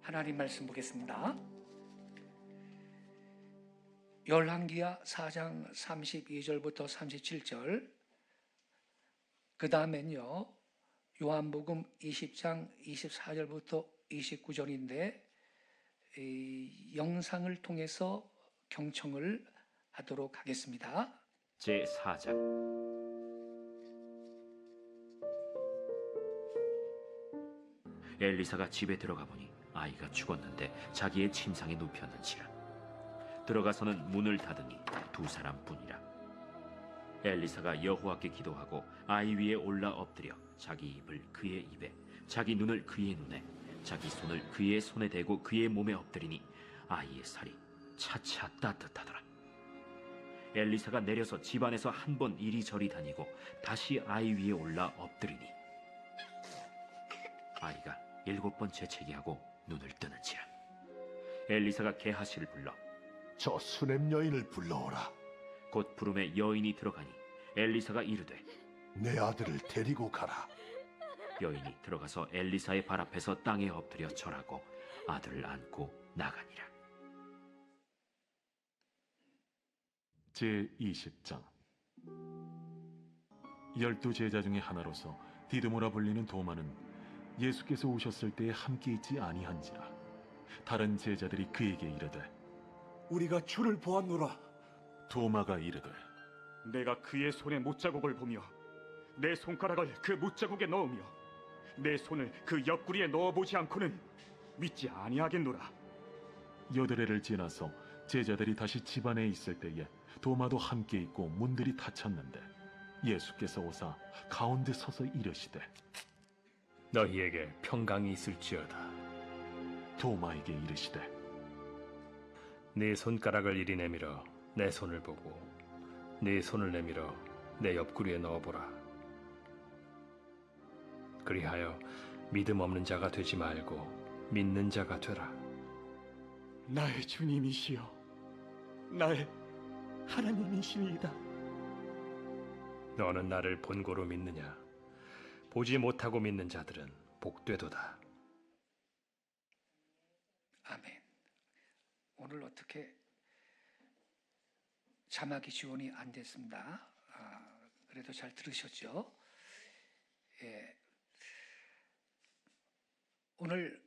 하나님 말씀 보겠습니다. 열왕기하 4장 32절부터 37절, 그 다음엔요 요한복음 20장 24절부터 29절인데 이 영상을 통해서 경청을 하도록 하겠습니다. 제4장. 엘리사가 집에 들어가 보니 아이가 죽었는데 자기의 침상에 눕혔는지라. 들어가서는 문을 닫으니 두 사람뿐이라. 엘리사가 여호와께 기도하고 아이 위에 올라 엎드려 자기 입을 그의 입에, 자기 눈을 그의 눈에, 자기 손을 그의 손에 대고 그의 몸에 엎드리니 아이의 살이 차차 따뜻하더라. 엘리사가 내려서 집안에서 한 번 이리저리 다니고 다시 아이 위에 올라 엎드리니 아이가 7번 재채기하고 눈을 뜨는지라. 엘리사가 게하시를 불러 저 수냄 여인을 불러오라. 곧 부름에 여인이 들어가니 엘리사가 이르되 내 아들을 데리고 가라. 여인이 들어가서 엘리사의 발 앞에서 땅에 엎드려 절하고 아들을 안고 나가니라. 제20장. 12 제자 중에 하나로서 디드모라 불리는 도마는 예수께서 오셨을 때에 함께 있지 아니한지라. 다른 제자들이 그에게 이르되 우리가 주를 보았노라. 도마가 이르되 내가 그의 손에 못자국을 보며 내 손가락을 그 못자국에 넣으며 내 손을 그 옆구리에 넣어보지 않고는 믿지 아니하겠노라. 여드레를 지나서 제자들이 다시 집안에 있을 때에 도마도 함께 있고 문들이 닫혔는데 예수께서 오사 가운데 서서 이르시되 너희에게 평강이 있을지어다. 도마에게 이르시되 네 손가락을 이리 내밀어 내 손을 보고 네 손을 내밀어 내 옆구리에 넣어보라. 그리하여 믿음 없는 자가 되지 말고 믿는 자가 되라. 나의 주님이시여 나의 하나님이시니이다. 너는 나를 본고로 믿느냐? 보지 못하고 믿는 자들은 복되도다. 아멘. 오늘 어떻게 자막이 지원이 안 됐습니다. 그래도 잘 들으셨죠? 예. 오늘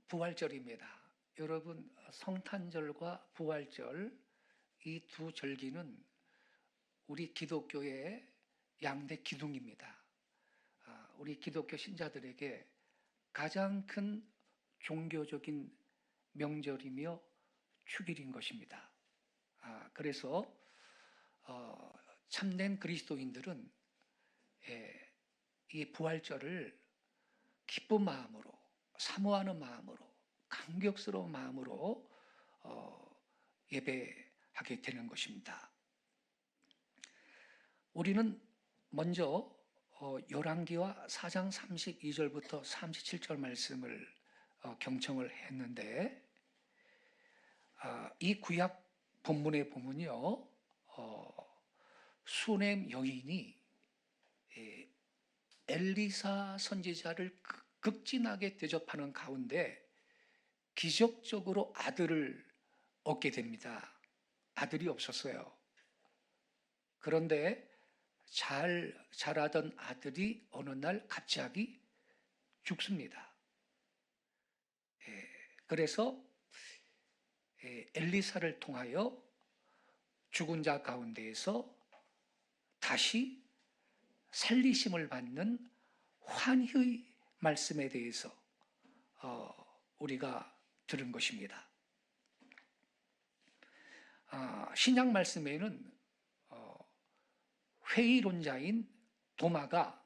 부활절입니다. 여러분, 성탄절과 부활절 이 두 절기는 우리 기독교의 양대 기둥입니다. 우리 기독교 신자들에게 가장 큰 종교적인 명절이며 축일인 것입니다. 그래서 참된 그리스도인들은 이 부활절을 기쁜 마음으로, 사모하는 마음으로, 감격스러운 마음으로 예배하게 되는 것입니다. 우리는 먼저 열왕기하 4장 32절부터 37절 말씀을 경청을 했는데 이 구약 본문에 보면요 수냄 여인이 엘리사 선지자를 극진하게 대접하는 가운데 기적적으로 아들을 얻게 됩니다. 아들이 없었어요. 그런데 잘 자라던 아들이 어느 날 갑자기 죽습니다. 그래서 엘리사를 통하여 죽은 자 가운데에서 다시 살리심을 받는 환희의 말씀에 대해서 우리가 들은 것입니다. 신약 말씀에는 회의론자인 도마가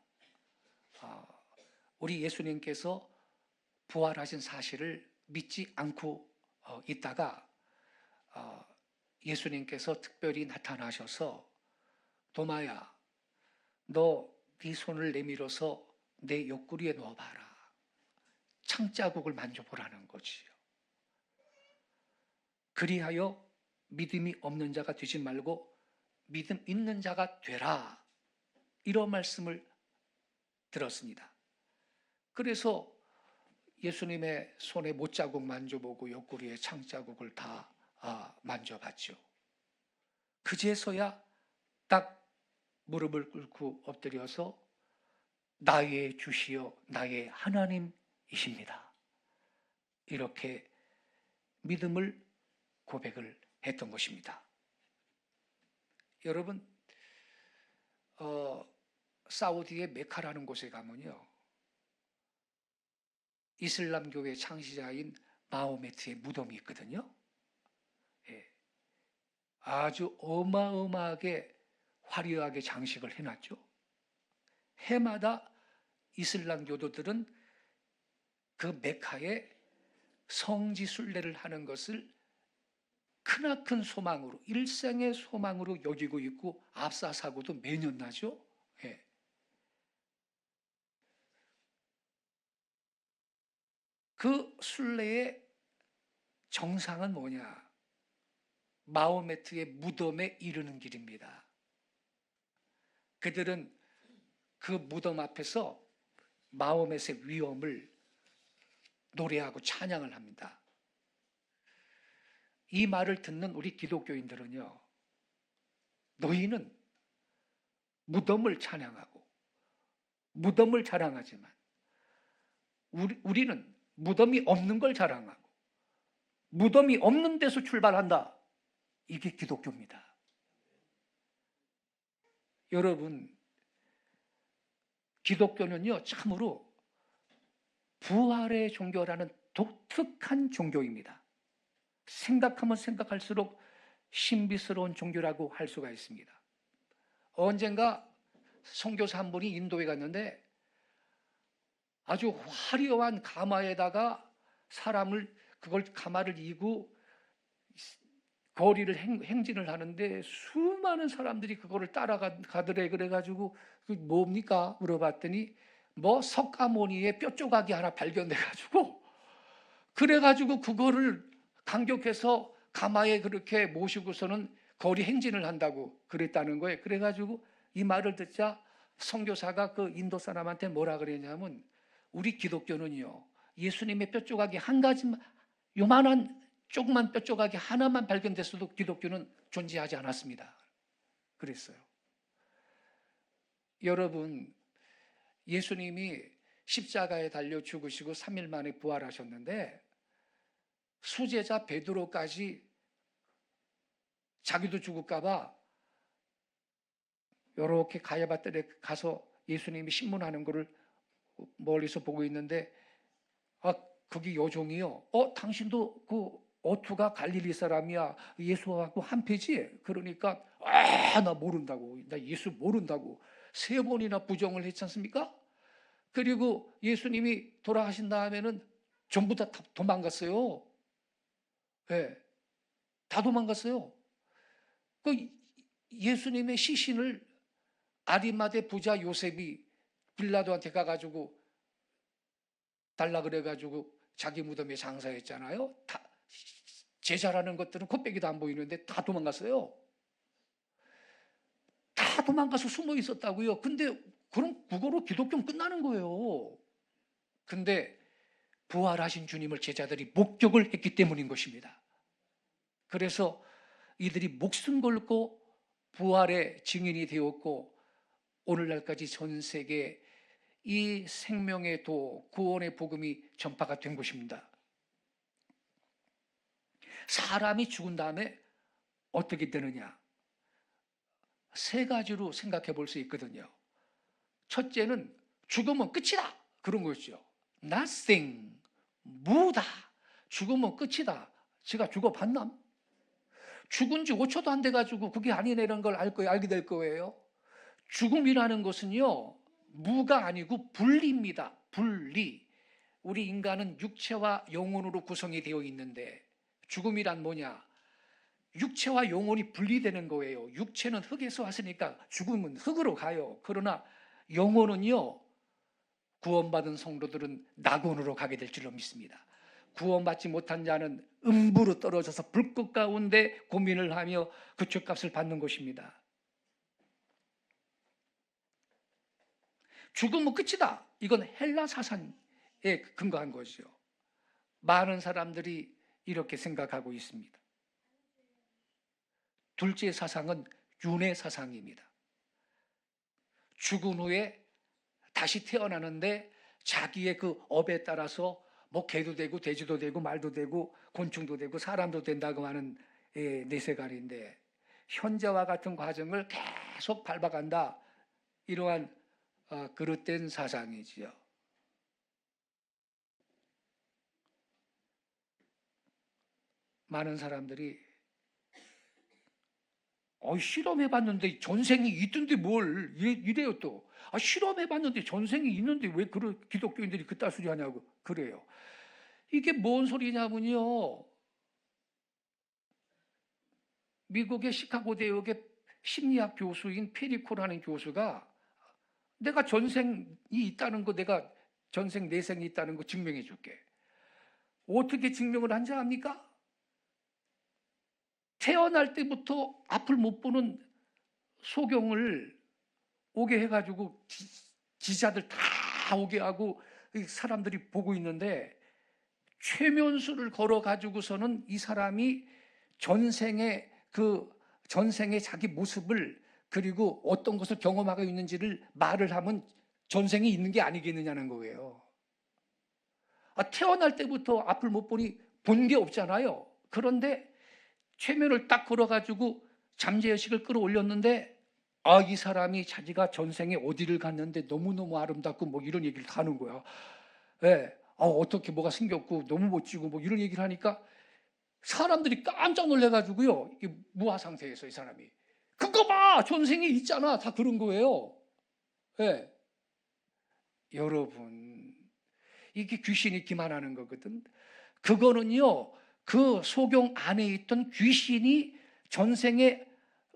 우리 예수님께서 부활하신 사실을 믿지 않고 있다가 예수님께서 특별히 나타나셔서 도마야, 너 네 손을 내밀어서 내 옆구리에 넣어봐라. 창자국을 만져보라는 거지요. 그리하여 믿음이 없는 자가 되지 말고 믿음 있는 자가 되라. 이런 말씀을 들었습니다. 그래서 예수님의 손에 못자국 만져보고 옆구리에 창자국을 다 만져봤죠. 그제서야 딱 무릎을 꿇고 엎드려서 나의 주시여 나의 하나님이십니다. 이렇게 믿음을 고백을 했던 것입니다. 여러분, 사우디의 메카라는 곳에 가면요, 이슬람교의 창시자인 마호메트의 무덤이 있거든요. 예. 아주 어마어마하게 화려하게 장식을 해놨죠. 해마다 이슬람 교도들은 그 메카에 성지 순례를 하는 것을 크나큰 소망으로, 일생의 소망으로 여기고 있고 압사 사고도 매년 나죠. 예. 그 순례의 정상은 뭐냐? 마호메트의 무덤에 이르는 길입니다. 그들은 그 무덤 앞에서 마호메트의 위엄을 노래하고 찬양을 합니다. 이 말을 듣는 우리 기독교인들은요, 너희는 무덤을 찬양하고 무덤을 자랑하지만 우리는 무덤이 없는 걸 자랑하고 무덤이 없는 데서 출발한다. 이게 기독교입니다. 여러분, 기독교는요, 참으로 부활의 종교라는 독특한 종교입니다. 생각하면 생각할수록 신비스러운 종교라고 할 수가 있습니다. 언젠가 선교사 한 분이 인도에 갔는데 아주 화려한 가마에다가 그걸 가마를 이고 거리를 행진을 하는데 수많은 사람들이 그거를 따라가더래. 그래가지고 뭡니까? 물어봤더니 뭐 석가모니의 뼈 조각이 하나 발견돼가지고 그래가지고 그거를 감격해서 가마에 그렇게 모시고서는 거리 행진을 한다고 그랬다는 거예요. 그래가지고 이 말을 듣자 선교사가 그 인도 사람한테 뭐라 그랬냐면, 우리 기독교는요, 예수님의 뼈 조각이 한 가지만, 요만한 조그만 뼈 조각이 하나만 발견됐어도 기독교는 존재하지 않았습니다. 그랬어요. 여러분, 예수님이 십자가에 달려 죽으시고 3일 만에 부활하셨는데 수제자 베드로까지 자기도 죽을까 봐 이렇게 가야바뜰에 가서 예수님이 신문하는 거를 멀리서 보고 있는데, 거기 여종이요, 당신도 그 어투가 갈릴리 사람이야, 예수하고 한패지? 그러니까 나 모른다고, 나 예수 모른다고 3번이나 부정을 했지 않습니까? 그리고 예수님이 돌아가신 다음에는 전부 다 도망갔어요. 네, 다 도망갔어요. 그 예수님의 시신을 아리마대 부자 요셉이 빌라도한테 가가지고 달라 그래가지고 자기 무덤에 장사했잖아요. 다 제자라는 것들은 코빼기도 안 보이는데 다 도망갔어요. 다 도망가서 숨어 있었다고요. 근데 그럼 그거로 기독교는 끝나는 거예요. 근데 부활하신 주님을 제자들이 목격을 했기 때문인 것입니다. 그래서 이들이 목숨 걸고 부활의 증인이 되었고 오늘날까지 전 세계에 이 생명의 도, 구원의 복음이 전파가 된 것입니다. 사람이 죽은 다음에 어떻게 되느냐? 3가지로 생각해 볼 수 있거든요. 첫째는 죽으면 끝이다, 그런 거죠. Nothing, 무다. 죽으면 끝이다. 제가 죽어봤나? 죽은 지 5초도 안 돼가지고 그게 아니라는 걸 알게 될 거예요. 죽음이라는 것은요, 무가 아니고 분리입니다. 분리. 우리 인간은 육체와 영혼으로 구성이 되어 있는데 죽음이란 뭐냐? 육체와 영혼이 분리되는 거예요. 육체는 흙에서 왔으니까 죽음은 흙으로 가요. 그러나 영혼은요, 구원받은 성도들은 낙원으로 가게 될 줄로 믿습니다. 구원받지 못한 자는 음부로 떨어져서 불꽃 가운데 고민을 하며 그 죄값을 받는 것입니다. 죽으면 끝이다. 이건 헬라 사상의 근거한 거죠. 많은 사람들이 이렇게 생각하고 있습니다. 둘째 사상은 윤회 사상입니다. 죽은 후에 다시 태어나는데 자기의 그 업에 따라서 뭐 개도 되고 돼지도 되고 말도 되고 곤충도 되고 사람도 된다고 하는 내세관인데, 현재와 같은 과정을 계속 밟아간다, 이러한 그릇된 사상이지요. 많은 사람들이 실험해봤는데 전생이 있던데 뭘 이래요 또. 실험해봤는데 전생이 있는데 왜 그런 기독교인들이 그딴 소리 하냐고 그래요. 이게 뭔 소리냐면요, 미국의 시카고 대학의 심리학 교수인 페리코라는 교수가 내가 전생이 있다는 거, 내가 전생 내생이 있다는 거 증명해 줄게. 어떻게 증명을 한지 압니까? 태어날 때부터 앞을 못 보는 소경을 오게 해가지고 기자들 다 오게 하고 사람들이 보고 있는데, 최면수를 걸어가지고서는 이 사람이 전생의 자기 모습을, 그리고 어떤 것을 경험하고 있는지를 말을 하면 전생이 있는 게 아니겠느냐는 거예요. 태어날 때부터 앞을 못 보니 본 게 없잖아요. 그런데 최면을 딱 걸어가지고 잠재의식을 끌어올렸는데, 이 사람이 자기가 전생에 어디를 갔는데 너무너무 아름답고 뭐 이런 얘기를 다 하는 거야. 어떻게 뭐가 생겼고 너무 멋지고 뭐 이런 얘기를 하니까 사람들이 깜짝 놀래가지고요, 무아 상태에서 이 사람이 그거 봐, 전생에 있잖아, 다 그런 거예요. 여러분, 이게 귀신이 기만하는 거거든. 그거는요, 그 소경 안에 있던 귀신이 전생에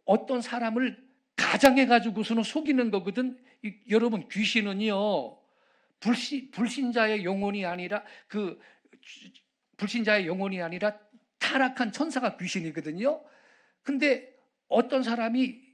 어떤 사람을 가장해가지고서는 속이는 거거든. 여러분, 귀신은요, 불신자의 영혼이 아니라 불신자의 영혼이 아니라 타락한 천사가 귀신이거든요. 근데 어떤 사람이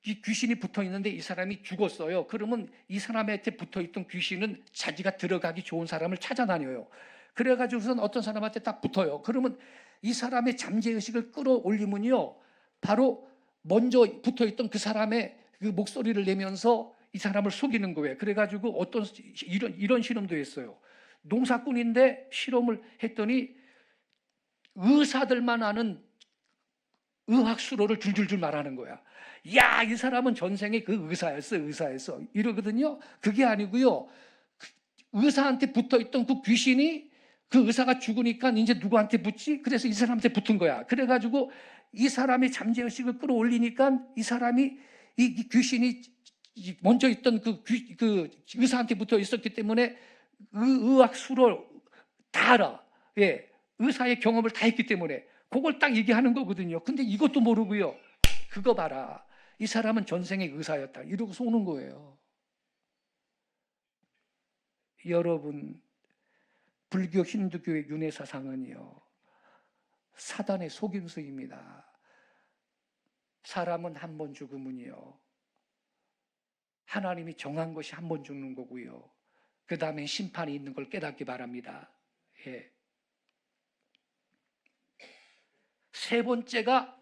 이 귀신이 붙어 있는데 이 사람이 죽었어요. 그러면 이 사람한테 붙어 있던 귀신은 자기가 들어가기 좋은 사람을 찾아다녀요. 그래가지고선 어떤 사람한테 딱 붙어요. 그러면 이 사람의 잠재의식을 끌어올리면요, 바로 먼저 붙어 있던 그 사람의 그 목소리를 내면서 이 사람을 속이는 거예요. 그래가지고 어떤 이런 실험도 했어요. 농사꾼인데 실험을 했더니 의사들만 아는 의학 수로를 줄줄줄 말하는 거야. 야, 이 사람은 전생에 그 의사였어 이러거든요. 그게 아니고요, 의사한테 붙어있던 그 귀신이, 그 의사가 죽으니까 이제 누구한테 붙지? 그래서 이 사람한테 붙은 거야. 그래가지고 이 사람의 잠재의식을 끌어올리니까 이 사람이, 이 귀신이 먼저 있던 그 의사한테 붙어 있었기 때문에 의학 수로 다 알아. 의사의 경험을 다 했기 때문에 그걸 딱 얘기하는 거거든요. 근데 이것도 모르고요, 그거 봐라, 이 사람은 전생의 의사였다, 이러고 쏘는 거예요. 여러분, 불교 힌두교의 윤회 사상은요, 사단의 속임수입니다. 사람은 한 번 죽으면요, 하나님이 정한 것이 한 번 죽는 거고요, 그 다음에 심판이 있는 걸 깨닫기 바랍니다. 세 번째가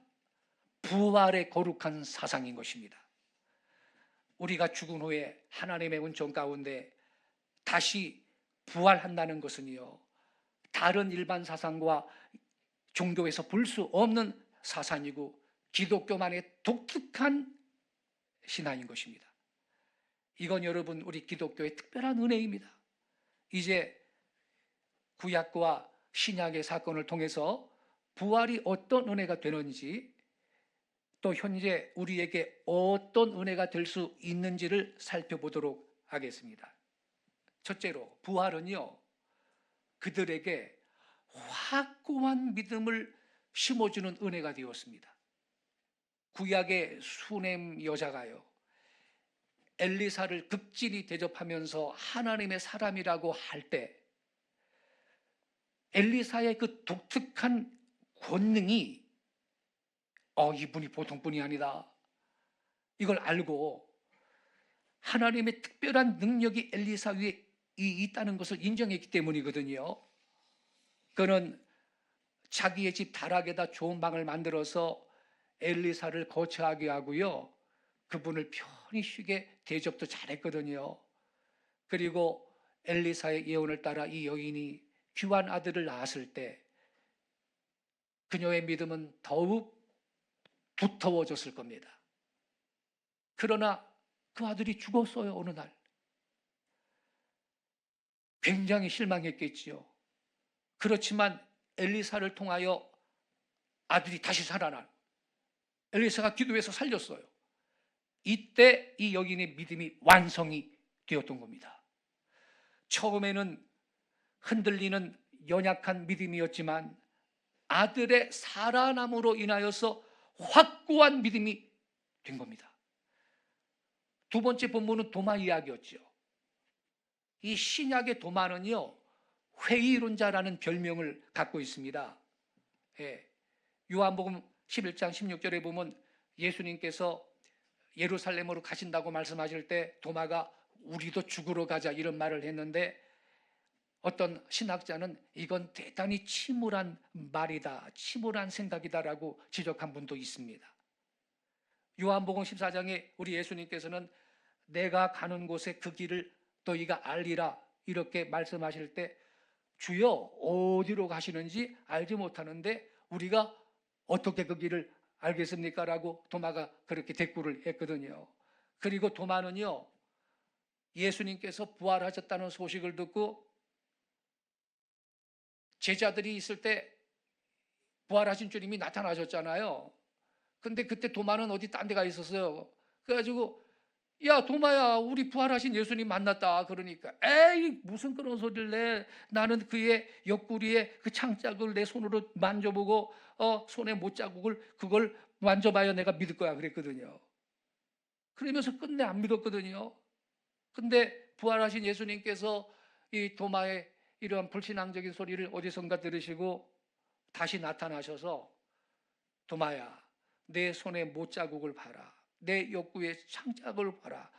부활의 거룩한 사상인 것입니다. 우리가 죽은 후에 하나님의 은총 가운데 다시 부활한다는 것은요, 다른 일반 사상과 종교에서 볼 수 없는 사상이고 기독교만의 독특한 신앙인 것입니다. 이건 여러분, 우리 기독교의 특별한 은혜입니다. 이제 구약과 신약의 사건을 통해서 부활이 어떤 은혜가 되는지, 또 현재 우리에게 어떤 은혜가 될 수 있는지를 살펴보도록 하겠습니다. 첫째로, 부활은요, 그들에게 확고한 믿음을 심어주는 은혜가 되었습니다. 구약의 수냄 여자가요, 엘리사를 극진히 대접하면서 하나님의 사람이라고 할 때 엘리사의 그 독특한 권능이 이분이 보통 분이 아니다, 이걸 알고 하나님의 특별한 능력이 엘리사 위에 있다는 것을 인정했기 때문이거든요. 그는 자기의 집 다락에다 좋은 방을 만들어서 엘리사를 거처하게 하고요, 그분을 편히 쉬게 대접도 잘했거든요. 그리고 엘리사의 예언을 따라 이 여인이 귀한 아들을 낳았을 때 그녀의 믿음은 더욱 두터워졌을 겁니다. 그러나 그 아들이 죽었어요. 어느 날 굉장히 실망했겠지요. 그렇지만 엘리사를 통하여 아들이 다시 살아난, 엘리사가 기도해서 살렸어요. 이때 이 여인의 믿음이 완성이 되었던 겁니다. 처음에는 흔들리는 연약한 믿음이었지만 아들의 살아남으로 인하여서 확고한 믿음이 된 겁니다. 두 번째 본문은 도마 이야기였죠. 이 신약의 도마는요, 회의론자라는 별명을 갖고 있습니다. 요한복음 11장 16절에 보면 예수님께서 예루살렘으로 가신다고 말씀하실 때 도마가 우리도 죽으러 가자 이런 말을 했는데, 어떤 신학자는 이건 대단히 침울한 말이다, 침울한 생각이다라고 지적한 분도 있습니다. 요한복음 14장에 우리 예수님께서는 내가 가는 곳에 그 길을 너희가 알리라 이렇게 말씀하실 때, 주여 어디로 가시는지 알지 못하는데 우리가 어떻게 그 길을 알겠습니까? 라고 도마가 그렇게 대꾸를 했거든요. 그리고 도마는요, 예수님께서 부활하셨다는 소식을 듣고 제자들이 있을 때 부활하신 주님이 나타나셨잖아요. 근데 그때 도마는 어디 딴 데가 있었어요. 그래가지고 야 도마야, 우리 부활하신 예수님 만났다. 그러니까 에이 무슨 그런 소리를 내, 나는 그의 옆구리에 그 창자국을 내 손으로 만져보고 손에 못자국을 그걸 만져봐야 내가 믿을 거야 그랬거든요. 그러면서 끝내 안 믿었거든요. 근데 부활하신 예수님께서 이 도마의 이러한 불신앙적인 소리를 어디선가 들으시고 다시 나타나셔서 도마야, 내 손에 못자국을 봐라, 내 옆구리에 창자국을 봐라,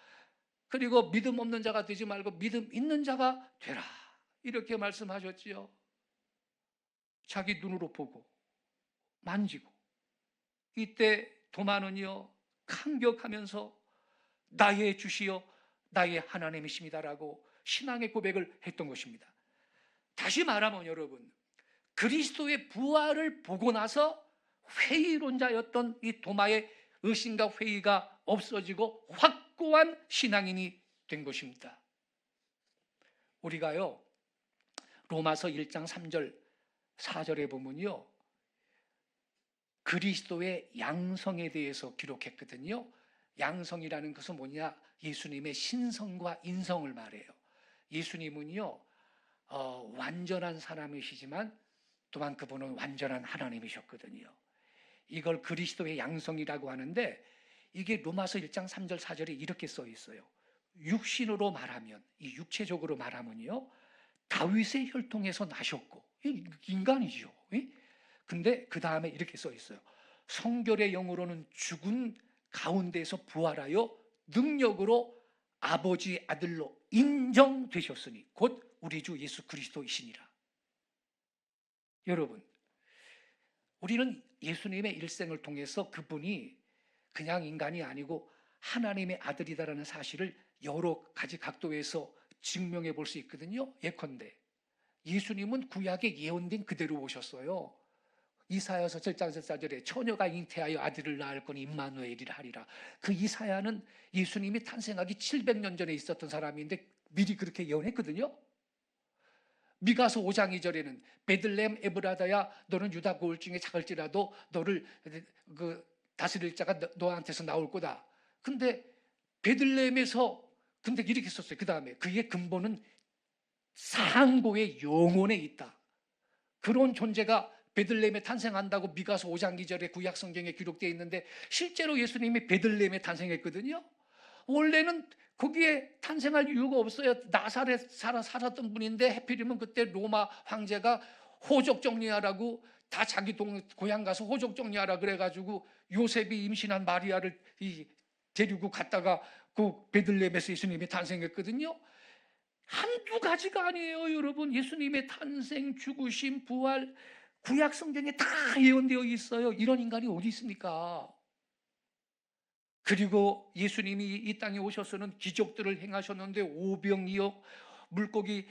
그리고 믿음 없는 자가 되지 말고 믿음 있는 자가 되라, 이렇게 말씀하셨지요. 자기 눈으로 보고 만지고, 이때 도마는요 감격하면서 나의 주시여 나의 하나님이십니다라고 신앙의 고백을 했던 것입니다. 다시 말하면 여러분, 그리스도의 부활을 보고 나서 회의론자였던 이 도마의 의심과 회의가 없어지고 확고한 신앙인이 된 것입니다. 우리가요 로마서 1장 3절 4절에 보면요, 그리스도의 양성에 대해서 기록했거든요. 양성이라는 것은 뭐냐? 예수님의 신성과 인성을 말해요. 예수님은요 완전한 사람이시지만 또한 그분은 완전한 하나님이셨거든요. 이걸 그리스도의 양성이라고 하는데, 이게 로마서 1장 3절 4절에 이렇게 써 있어요. 육신으로 말하면, 이 육체적으로 말하면요 다윗의 혈통에서 나셨고, 인간이죠. 근데 그 다음에 이렇게 써 있어요. 성결의 영으로는 죽은 가운데서 부활하여 능력으로 아버지 아들로 인정되셨으니 곧 우리 주 예수 그리스도이시니라. 여러분, 우리는 예수님의 일생을 통해서 그분이 그냥 인간이 아니고 하나님의 아들이다라는 사실을 여러 가지 각도에서 증명해 볼 수 있거든요. 예컨대 예수님은 구약에 예언된 그대로 오셨어요. 이사야서 7장 14절에 처녀가 잉태하여 아들을 낳을 거니 임마누엘이라 하리라. 그 이사야는 예수님이 탄생하기 700년 전에 있었던 사람인데 미리 그렇게 예언했거든요. 미가서 5장 2절에는 베들레헴 에브라다야, 너는 유다 고을 중에 작을지라도 너를 다스릴 자가 너한테서 나올 거다. 근데 베들레헴에서 근데 이렇게 썼어요. 그 다음에 그의 근본은 상고의 영혼에 있다. 그런 존재가 베들레헴에 탄생한다고 미가서 5장 2절에 구약 성경에 기록되어 있는데, 실제로 예수님이 베들레헴에 탄생했거든요. 원래는 거기에 탄생할 이유가 없어요. 나사렛 살았던 분인데 하필이면 그때 로마 황제가 호적 정리하라고 다 자기 고향 가서 호적 정리하라 그래가지고 요셉이 임신한 마리아를 데리고 갔다가 그 베들레헴에서 예수님이 탄생했거든요. 한두 가지가 아니에요, 여러분. 예수님의 탄생, 죽으심, 부활, 구약 성경에 다 예언되어 있어요. 이런 인간이 어디 있습니까? 그리고 예수님이 이 땅에 오셔서는 기적들을 행하셨는데 오병이어 물고기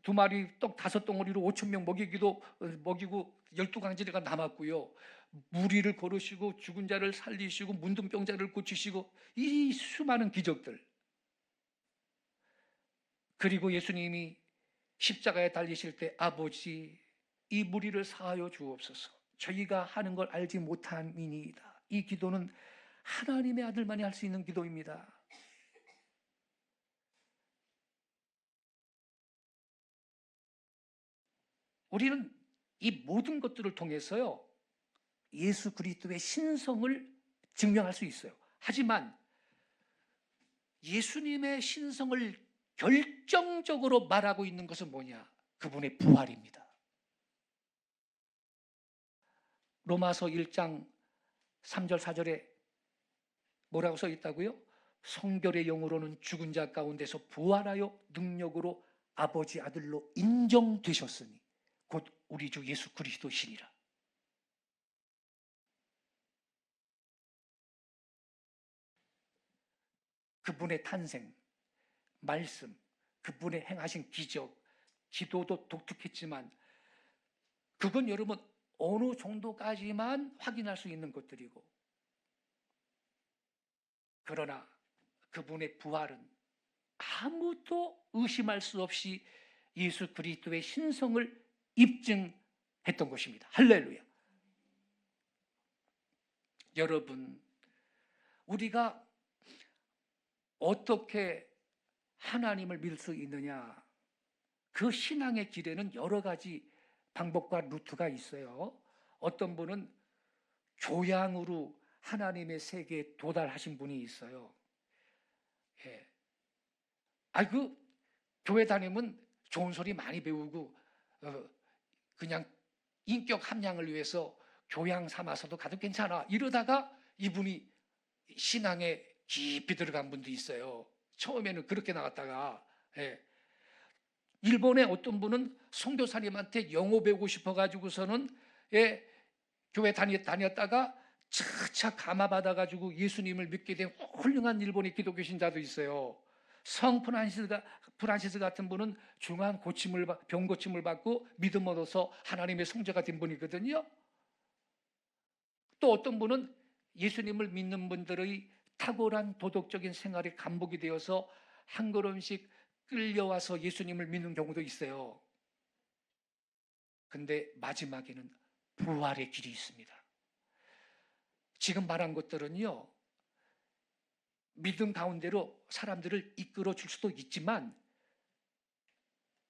두 마리 떡 5덩어리로 5천 명 먹이고 12강제가 남았고요. 무리를 걸으시고 죽은 자를 살리시고 문둥병자를 고치시고 이 수많은 기적들. 그리고 예수님이 십자가에 달리실 때 아버지 이 무리를 사하여 주옵소서. 저희가 하는 걸 알지 못함이니이다. 이 기도는 하나님의 아들만이 할 수 있는 기도입니다. 우리는 이 모든 것들을 통해서요 예수 그리스도의 신성을 증명할 수 있어요. 하지만 예수님의 신성을 결정적으로 말하고 있는 것은 뭐냐? 그분의 부활입니다. 로마서 1장 3절 4절에 뭐라고 써 있다고요? 성결의 영으로는 죽은 자 가운데서 부활하여 능력으로 아버지 아들로 인정되셨으니 곧 우리 주 예수 그리스도시니라. 그분의 탄생, 말씀, 그분의 행하신 기적, 기도도 독특했지만 그건 여러분 어느 정도까지만 확인할 수 있는 것들이고, 그러나 그분의 부활은 아무도 의심할 수 없이 예수 그리스도의 신성을 입증했던 것입니다. 할렐루야. 여러분, 우리가 어떻게 하나님을 믿을 수 있느냐? 그 신앙의 길에는 여러 가지 방법과 루트가 있어요. 어떤 분은 교양으로 하나님의 세계에 도달하신 분이 있어요. 예. 교회 다니면 좋은 소리 많이 배우고 그냥 인격 함양을 위해서 교양 삼아서도 가도 괜찮아. 이러다가 이분이 신앙에 깊이 들어간 분도 있어요. 처음에는 그렇게 나갔다가 일본의 어떤 분은 선교사님한테 영어 배우고 싶어가지고서는 교회 다녔다가 차차 감화받아가지고 예수님을 믿게 된 훌륭한 일본의 기독교 신자도 있어요. 성 프란시스 같은 분은 중한 병 고침을 받고 믿음 얻어서 하나님의 성자가 된 분이거든요. 또 어떤 분은 예수님을 믿는 분들의 탁월한 도덕적인 생활에 감복이 되어서 한 걸음씩 끌려와서 예수님을 믿는 경우도 있어요. 근데 마지막에는 부활의 길이 있습니다. 지금 말한 것들은요, 믿음 가운데로 사람들을 이끌어 줄 수도 있지만,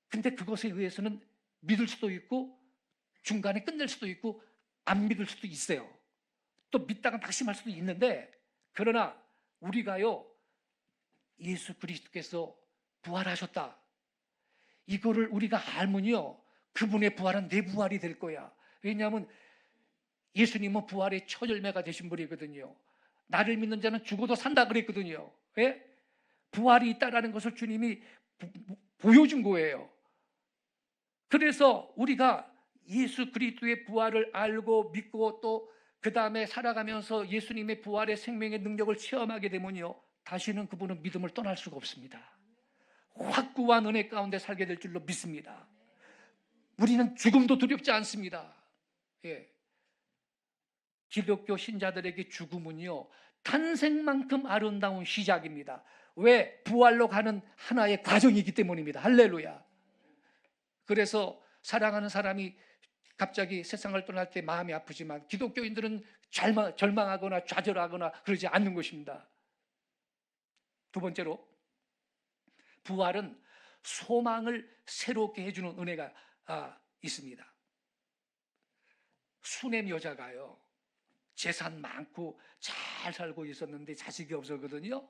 근데 그것에 의해서는 믿을 수도 있고 중간에 끝낼 수도 있고 안 믿을 수도 있어요. 또 믿다가 낙심할 수도 있는데, 그러나 우리가요 예수 그리스도께서 부활하셨다, 이거를 우리가 알면요 그분의 부활은 내 부활이 될 거야. 왜냐하면 예수님은 부활의 첫 열매가 되신 분이거든요. 나를 믿는 자는 죽어도 산다 그랬거든요. 왜? 부활이 있다라는 것을 주님이 보여준 거예요. 그래서 우리가 예수 그리스도의 부활을 알고 믿고 또 그 다음에 살아가면서 예수님의 부활의 생명의 능력을 체험하게 되면요 다시는 그분은 믿음을 떠날 수가 없습니다. 확고한 은혜 가운데 살게 될 줄로 믿습니다. 우리는 죽음도 두렵지 않습니다. 기독교 신자들에게 죽음은요 탄생만큼 아름다운 시작입니다. 왜? 부활로 가는 하나의 과정이기 때문입니다. 할렐루야. 그래서 사랑하는 사람이 갑자기 세상을 떠날 때 마음이 아프지만 기독교인들은 절망하거나 좌절하거나 그러지 않는 것입니다. 두 번째로, 부활은 소망을 새롭게 해주는 은혜가 있습니다. 수넴 여자가요 재산 많고 잘 살고 있었는데 자식이 없었거든요.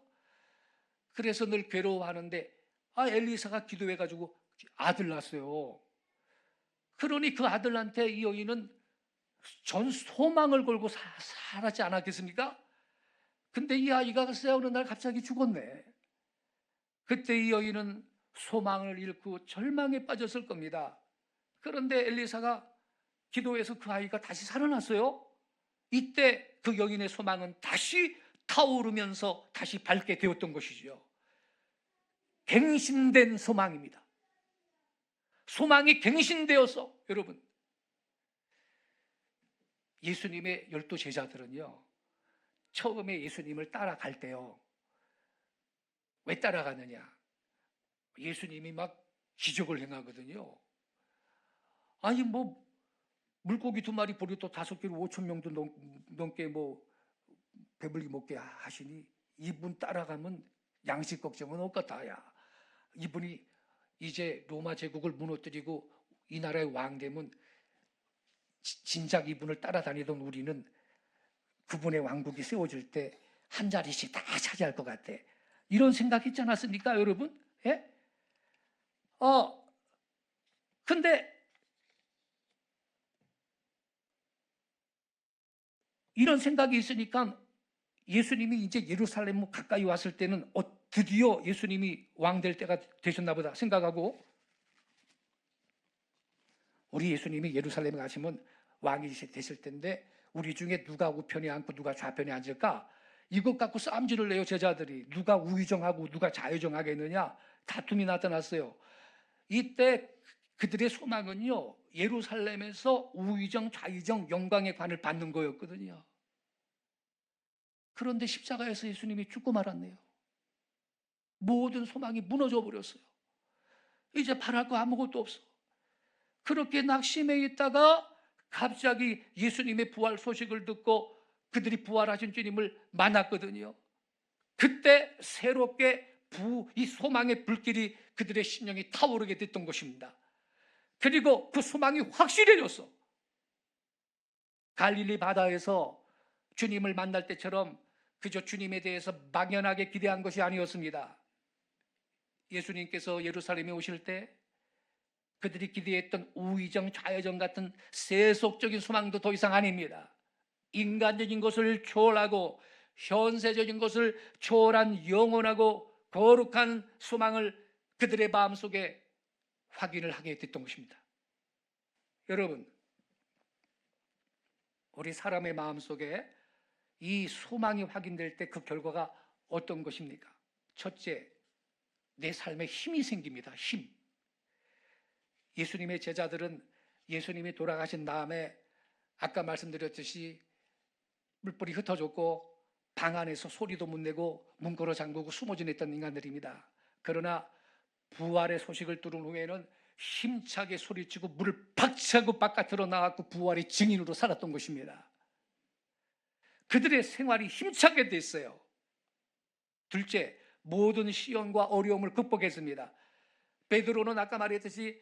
그래서 늘 괴로워하는데 엘리사가 기도해가지고 아들 낳았어요. 그러니 그 아들한테 이 여인은 전 소망을 걸고 살았지 않았겠습니까? 근데 이 아이가 글쎄 어느 날 갑자기 죽었네. 그때 이 여인은 소망을 잃고 절망에 빠졌을 겁니다. 그런데 엘리사가 기도해서 그 아이가 다시 살아났어요. 이때 그 여인의 소망은 다시 타오르면서 다시 밝게 되었던 것이죠. 갱신된 소망입니다. 소망이 갱신되어서, 여러분, 예수님의 12 제자들은요, 처음에 예수님을 따라갈 때요, 왜 따라가느냐? 예수님이 막 기적을 행하거든요. 아니 뭐 물고기 2마리 보리도 5개로 5,000명도 넘게 뭐 배불리 먹게 하시니 이분 따라가면 양식 걱정은 없겠다. 야, 이분이 이제 로마 제국을 무너뜨리고 이 나라의 왕 되면 진작 이분을 따라다니던 우리는 그분의 왕국이 세워질 때 한 자리씩 다 차지할 것 같아. 이런 생각 있지 않았습니까, 여러분? 예? 근데 이런 생각이 있으니까 예수님이 이제 예루살렘 가까이 왔을 때는 드디어 예수님이 왕 될 때가 되셨나 보다 생각하고, 우리 예수님이 예루살렘에 가시면 왕이 되실 텐데 우리 중에 누가 우편에 앉고 누가 좌편에 앉을까? 이것 갖고 싸움질을 내요. 제자들이 누가 우의정하고 누가 자유정하겠느냐, 다툼이 나타났어요. 이때 그들의 소망은요, 예루살렘에서 우의정 좌의정 영광의 관을 받는 거였거든요. 그런데 십자가에서 예수님이 죽고 말았네요. 모든 소망이 무너져 버렸어요. 이제 바랄 거 아무것도 없어. 그렇게 낙심해 있다가 갑자기 예수님의 부활 소식을 듣고 그들이 부활하신 주님을 만났거든요. 그때 새롭게 이 소망의 불길이 그들의 심령이 타오르게 됐던 것입니다. 그리고 그 소망이 확실해졌어. 갈릴리 바다에서 주님을 만날 때처럼 그저 주님에 대해서 막연하게 기대한 것이 아니었습니다. 예수님께서 예루살렘에 오실 때 그들이 기대했던 우의정, 좌의정 같은 세속적인 소망도 더 이상 아닙니다. 인간적인 것을 초월하고 현세적인 것을 초월한 영원하고 거룩한 소망을 그들의 마음속에 확인을 하게 됐던 것입니다. 여러분, 우리 사람의 마음속에 이 소망이 확인될 때 그 결과가 어떤 것입니까? 첫째, 내 삶에 힘이 생깁니다. 힘. 예수님의 제자들은 예수님이 돌아가신 다음에 아까 말씀드렸듯이 물불이 흩어졌고 방 안에서 소리도 못 내고 문 걸어 잠그고 숨어 지냈던 인간들입니다. 그러나 부활의 소식을 들은 후에는 힘차게 소리치고 물을 박차고 바깥으로 나갔고 부활의 증인으로 살았던 것입니다. 그들의 생활이 힘차게 됐어요. 둘째, 모든 시련과 어려움을 극복했습니다. 베드로는 아까 말했듯이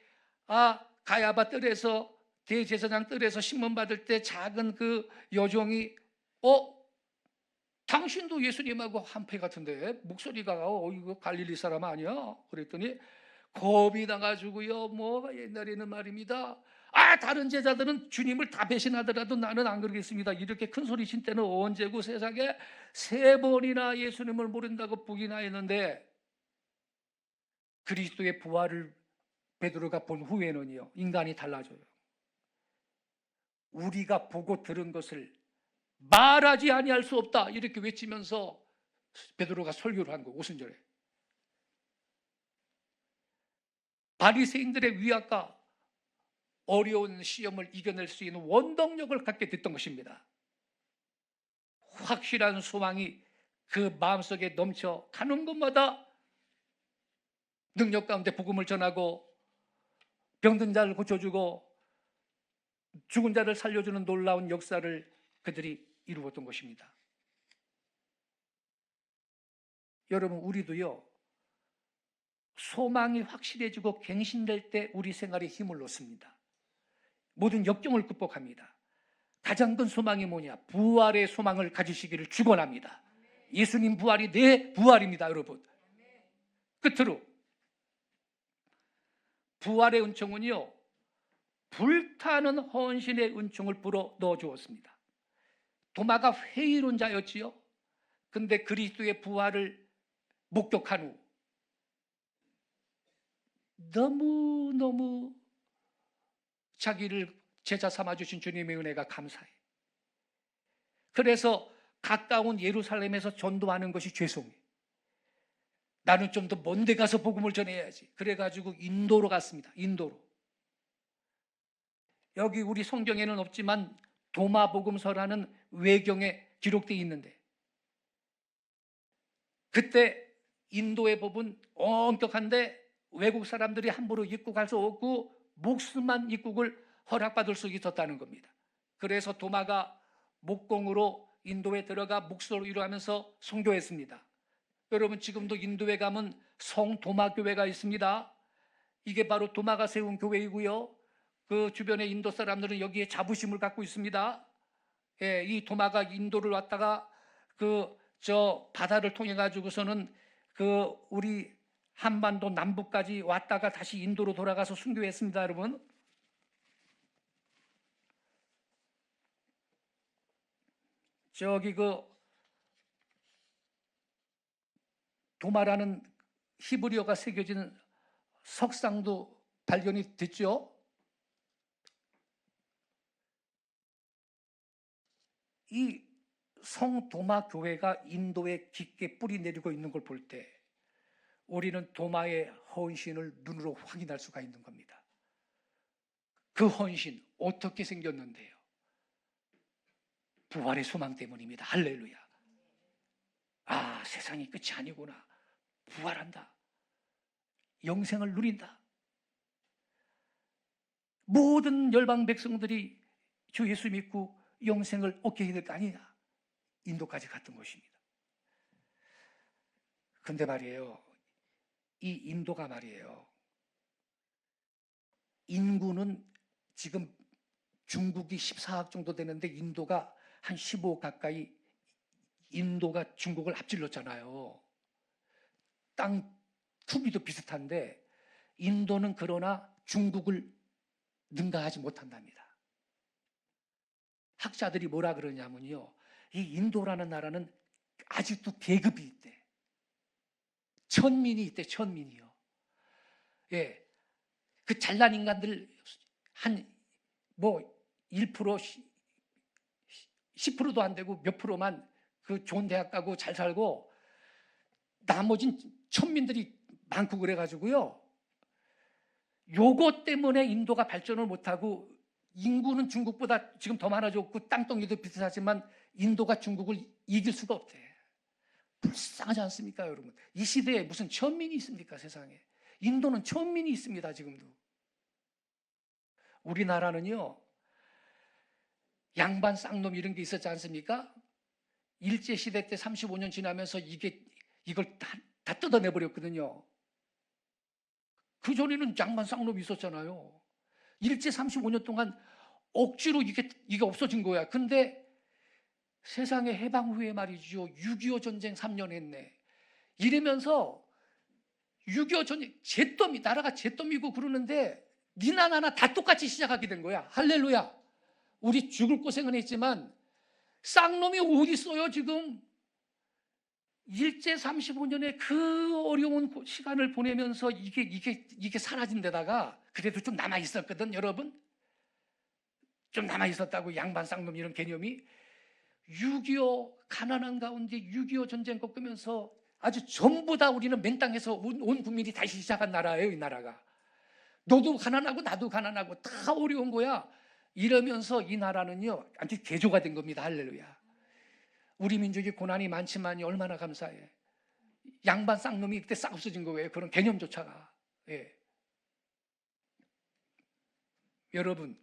가야바 뜰에서 대제사장 뜰에서 신문 받을 때 작은 그 여종이 당신도 예수님하고 한패 같은데 목소리가 이거 갈릴리 사람 아니야? 그랬더니 겁이 나가지고요. 옛날에는 말입니다. 다른 제자들은 주님을 다 배신하더라도 나는 안 그러겠습니다. 이렇게 큰 소리 친 때는 언제고 세상에 3번이나 예수님을 모른다고 부인하였는데 그리스도의 부활을 베드로가 본 후에는요, 인간이 달라져요. 우리가 보고 들은 것을 말하지 아니할 수 없다 이렇게 외치면서 베드로가 설교를 한 거예요. 오순절에. 바리새인들의 위압과 어려운 시험을 이겨낼 수 있는 원동력을 갖게 됐던 것입니다. 확실한 소망이 그 마음속에 넘쳐 가는 곳마다 능력 가운데 복음을 전하고 병든 자를 고쳐주고 죽은 자를 살려주는 놀라운 역사를 그들이 이루었던 것입니다. 여러분, 우리도요, 소망이 확실해지고 갱신될 때 우리 생활에 힘을 얻습니다. 모든 역경을 극복합니다. 가장 큰 소망이 뭐냐? 부활의 소망을 가지시기를 축원합니다. 예수님 부활이 내 부활입니다, 여러분. 끝으로 부활의 은총은요, 불타는 헌신의 은총을 불어 넣어 주었습니다. 도마가 회의론자였지요. 근데 그리스도의 부활을 목격한 후 너무너무 자기를 제자 삼아주신 주님의 은혜가 감사해. 그래서 가까운 예루살렘에서 전도하는 것이 죄송해. 나는 좀 더 먼 데 가서 복음을 전해야지. 그래가지고 인도로 갔습니다. 인도로. 여기 우리 성경에는 없지만 도마복음서라는 외경에 기록되어 있는데, 그때 인도의 법은 엄격한데 외국 사람들이 함부로 입국할 수 없고 목숨만 입국을 허락받을 수 있었다는 겁니다. 그래서 도마가 목공으로 인도에 들어가 목소로 일하면서 선교했습니다. 여러분, 지금도 인도에 가면 성도마 교회가 있습니다. 이게 바로 도마가 세운 교회이고요. 그 주변의 인도 사람들은 여기에 자부심을 갖고 있습니다. 예, 이 도마가 인도를 왔다가 저 바다를 통해 가지고서는 우리 한반도 남부까지 왔다가 다시 인도로 돌아가서 순교했습니다, 여러분. 저기 도마라는 히브리어가 새겨진 석상도 발견이 됐죠. 이 성도마 교회가 인도에 깊게 뿌리 내리고 있는 걸 볼 때 우리는 도마의 헌신을 눈으로 확인할 수가 있는 겁니다. 그 헌신 어떻게 생겼는데요? 부활의 소망 때문입니다. 할렐루야. 아, 세상이 끝이 아니구나. 부활한다. 영생을 누린다. 모든 열방 백성들이 주 예수 믿고 영생을 얻게 해야 될 거 아니냐. 인도까지 갔던 것입니다. 근데 말이에요, 이 인도가 말이에요, 인구는 지금 중국이 14억 정도 되는데 인도가 한 15억 가까이, 인도가 중국을 앞질렀잖아요. 땅 크기도 비슷한데 인도는 그러나 중국을 능가하지 못한답니다. 학자들이 뭐라 그러냐면요, 이 인도라는 나라는 아직도 계급이 있대. 천민이 있대, 천민이요. 예, 그 잘난 인간들 한 1%, 10%도 안 되고 몇 프로만 그 좋은 대학 가고 잘 살고, 나머진 천민들이 많고 그래가지고요. 요거 때문에 인도가 발전을 못하고, 인구는 중국보다 지금 더 많아졌고 땅덩이도 비슷하지만 인도가 중국을 이길 수가 없대. 불쌍하지 않습니까, 여러분? 이 시대에 무슨 천민이 있습니까, 세상에? 인도는 천민이 있습니다, 지금도. 우리나라는요, 양반 쌍놈 이런 게 있었지 않습니까? 일제시대 때 35년 지나면서 이걸 다 뜯어내버렸거든요. 그전에는 양반 쌍놈이 있었잖아요. 일제 35년 동안 억지로 이게 없어진 거야. 근데 세상에 해방 후에 말이죠, 6.25 전쟁 3년 했네. 이러면서 6.25 전쟁, 나라가 잿더미고 그러는데 니나 나나 다 똑같이 시작하게 된 거야. 할렐루야. 우리 죽을 고생은 했지만 쌍놈이 어디 있어요, 지금? 일제 35년의 그 어려운 시간을 보내면서 이게 사라진 데다가 그래도 좀 남아 있었거든, 여러분. 좀 남아 있었다고, 양반 쌍놈 이런 개념이. 6.25 가난한 가운데 6.25 전쟁 겪으면서 아주 전부 다 우리는 맨 땅에서 온 국민이 다시 시작한 나라예요, 이 나라가. 너도 가난하고 나도 가난하고 다 어려운 거야. 이러면서 이 나라는요, 아주 개조가 된 겁니다. 할렐루야. 우리 민족이 고난이 많지만이 얼마나 감사해. 양반 쌍놈이 그때 싹 없어진 거예요. 그런 개념조차가. 예. 여러분,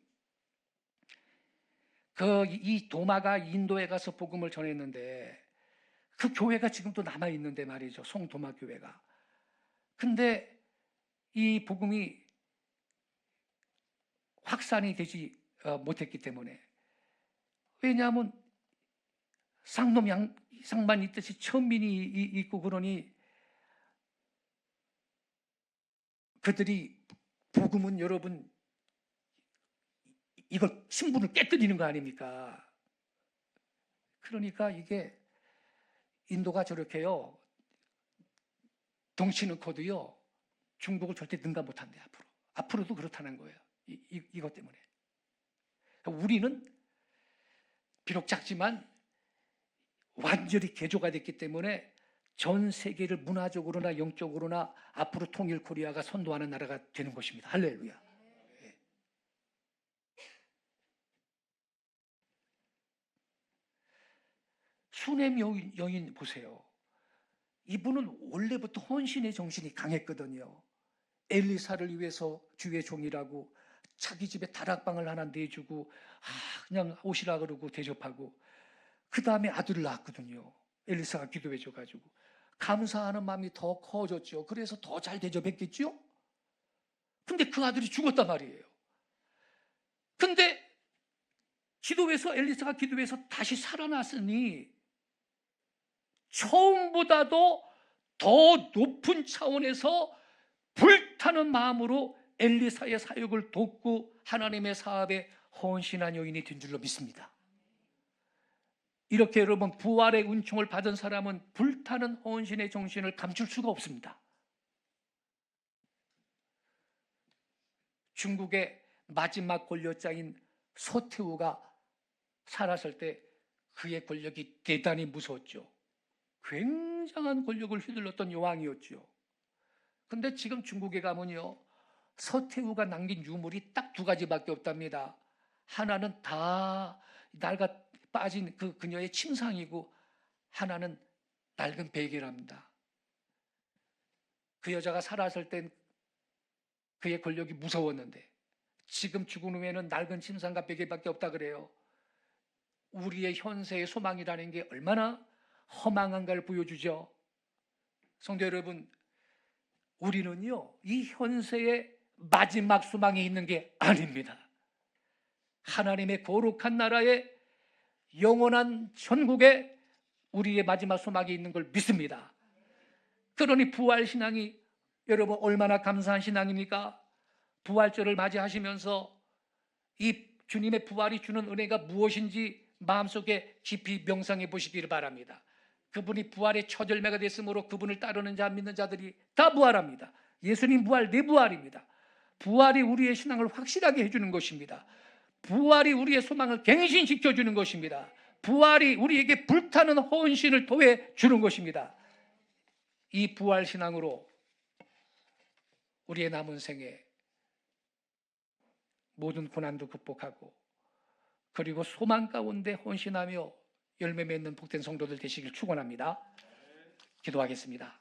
이 도마가 인도에 가서 복음을 전했는데 그 교회가 지금도 남아 있는데 말이죠, 송도마 교회가. 근데 이 복음이 확산이 되지 못했기 때문에. 왜냐하면 쌍놈 양상만 있듯이 천민이 있고 그러니 그들이 복음은, 여러분, 이걸 신분을 깨뜨리는 거 아닙니까? 그러니까 이게 인도가 저렇게요, 덩치는 커도요 중국을 절대 능가 못한대. 앞으로도 그렇다는 거예요. 이것 때문에. 그러니까 우리는 비록 작지만 완전히 개조가 됐기 때문에 전 세계를 문화적으로나 영적으로나 앞으로 통일 코리아가 선도하는 나라가 되는 것입니다. 할렐루야. 예. 수넴 여인 보세요. 이분은 원래부터 헌신의 정신이 강했거든요. 엘리사를 위해서 주의 종이라고 자기 집에 다락방을 하나 내주고 그냥 오시라 그러고 대접하고, 그 다음에 아들을 낳았거든요. 엘리사가 기도해 줘가지고 감사하는 마음이 더 커졌죠. 그래서 더 잘 대접했겠죠. 근데 그 아들이 죽었단 말이에요. 근데 엘리사가 기도해서 다시 살아났으니 처음보다도 더 높은 차원에서 불타는 마음으로 엘리사의 사역을 돕고 하나님의 사업에 헌신한 여인이 된 줄로 믿습니다. 이렇게 여러분, 부활의 은총을 받은 사람은 불타는 헌신의 정신을 감출 수가 없습니다. 중국의 마지막 권력자인 서태후가 살았을 때 그의 권력이 대단히 무서웠죠. 굉장한 권력을 휘둘렀던 여왕이었죠. 근데 지금 중국에 가면요, 서태후가 남긴 유물이 딱 두 가지밖에 없답니다. 하나는 다 낡아 빠진 그녀의 침상이고, 하나는 낡은 베개랍니다. 그 여자가 살았을 땐 그의 권력이 무서웠는데 지금 죽은 후에는 낡은 침상과 베개밖에 없다 그래요. 우리의 현세의 소망이라는 게 얼마나 허망한가를 보여주죠. 성도 여러분, 우리는요, 이 현세의 마지막 소망이 있는 게 아닙니다. 하나님의 거룩한 나라에, 영원한 천국에 우리의 마지막 소망이 있는 걸 믿습니다. 그러니 부활신앙이 여러분 얼마나 감사한 신앙입니까? 부활절을 맞이하시면서 이 주님의 부활이 주는 은혜가 무엇인지 마음속에 깊이 명상해 보시기를 바랍니다. 그분이 부활의 첫 열매가 됐으므로 그분을 따르는 자, 믿는 자들이 다 부활합니다. 예수님 부활, 내 부활입니다. 부활이 우리의 신앙을 확실하게 해주는 것입니다. 부활이 우리의 소망을 갱신시켜주는 것입니다. 부활이 우리에게 불타는 헌신을 더해 주는 것입니다. 이 부활 신앙으로 우리의 남은 생에 모든 고난도 극복하고, 그리고 소망 가운데 헌신하며 열매 맺는 복된 성도들 되시길 축원합니다. 기도하겠습니다.